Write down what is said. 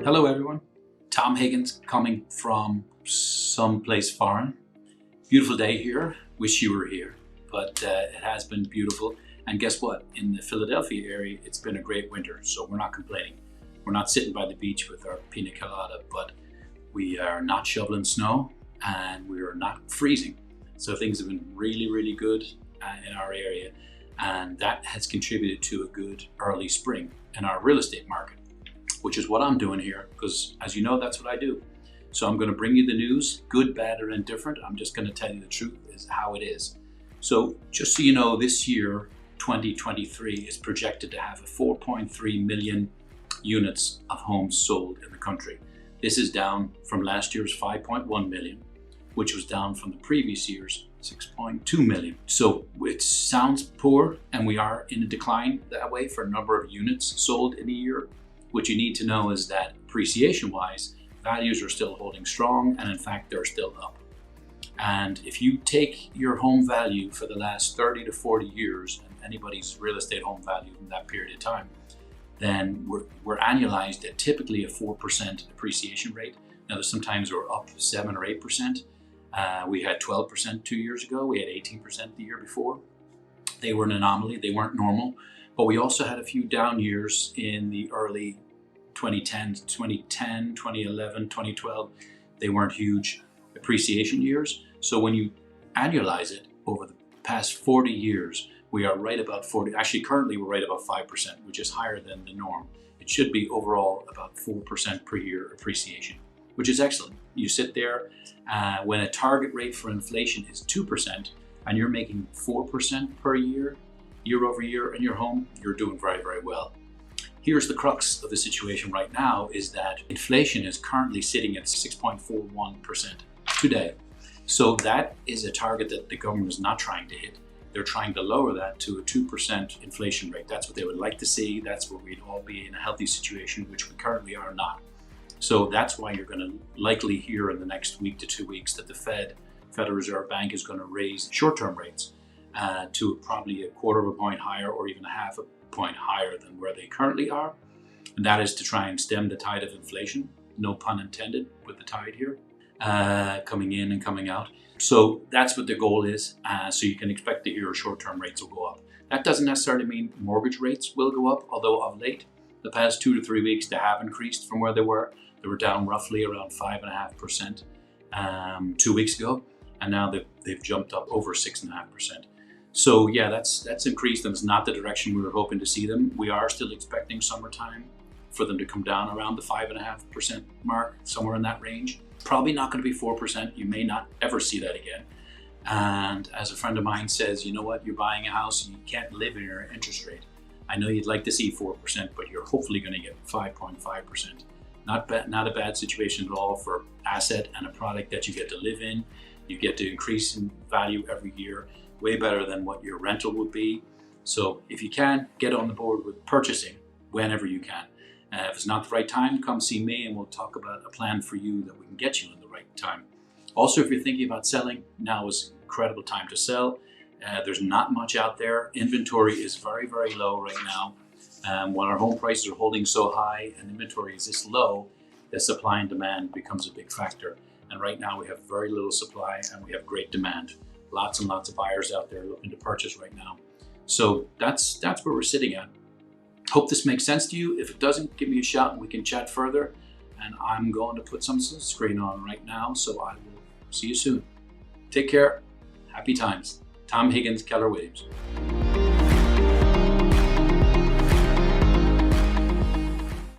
Hello everyone, Tom Higgins coming from someplace foreign. Beautiful day here, wish you were here, but it has been beautiful. And guess what, in the Philadelphia area it's been a great winter, so we're not complaining. We're not sitting by the beach with our pina colada, but we are not shoveling snow and we are not freezing. So things have been really good in our area, and that has contributed to a good early spring in our real estate market, which is what I'm doing here, because as you know, that's what I do. So I'm going to bring you the news, good, bad, or indifferent. I'm just going to tell you the truth is how it is. So just so you know, this year, 2023, is projected to have a 4.3 million units of homes sold in the country. This is down from last year's 5.1 million, which was down from the previous year's 6.2 million. So it sounds poor, and we are in a decline that way for a number of units sold in a year. What you need to know is that appreciation-wise, values are still holding strong, and in fact, they're still up. And if you take your home value for the last 30 to 40 years, and anybody's real estate home value in that period of time, then we're annualized at typically a 4% appreciation rate. Now, there's sometimes we're up 7 or 8%. We had 12% 2 years ago. We had 18% the year before. They were an anomaly. They weren't normal. But we also had a few down years in the early 2010, 2011, 2012. They weren't huge appreciation years. So when you annualize it over the past 40 years, we are right about 40. Actually, currently we're right about 5%, which is higher than the norm. It should be overall about 4% per year appreciation, which is excellent. You sit there when a target rate for inflation is 2% and you're making 4% per year over year in your home, you're doing very well. Here's the crux of the situation right now, is that inflation is currently sitting at 6.41% today. So that is a target that the government is not trying to hit. They're trying to lower that to a 2% inflation rate. That's what they would like to see. That's where we'd all be in a healthy situation, which we currently are not. So that's why you're going to likely hear in the next week to 2 weeks that the Federal Reserve Bank, is going to raise short-term rates to probably a quarter of a point higher, or even a half a point higher than where they currently are. And that is to try and stem the tide of inflation, no pun intended with the tide here, coming in and coming out. So that's what the goal is. So you can expect to hear short-term rates will go up. That doesn't necessarily mean mortgage rates will go up, although of late, the past 2 to 3 weeks, they have increased from where they were. They were down roughly around 5.5% 2 weeks ago, and now they've jumped up over 6.5%. So yeah, that's increased, and it's not the direction we were hoping to see them. We are still expecting summertime for them to come down around the 5.5% mark, somewhere in that range. Probably not going to be 4%. You may not ever see that again. And as a friend of mine says, you know what, you're buying a house, you can't live in your interest rate. I know you'd like to see 4%, but you're hopefully going to get 5.5%. Not a bad situation at all for asset and a product that you get to live in. You get to increase in value every year, way better than what your rental would be. So if you can, get on the board with purchasing whenever you can. If it's not the right time, come see me and we'll talk about a plan for you that we can get you in the right time. Also, if you're thinking about selling, now is an incredible time to sell. There's not much out there. Inventory is very low right now. When our home prices are holding so high and inventory is this low, the supply and demand becomes a big factor. And right now we have very little supply and we have great demand. Lots and lots of buyers out there looking to purchase right now. So that's where we're sitting at. Hope this makes sense to you. If it doesn't, give me a shout and we can chat further. And I'm going to put some sunscreen on right now, so I will see you soon. Take care. Happy times. Tom Higgins, Keller Williams.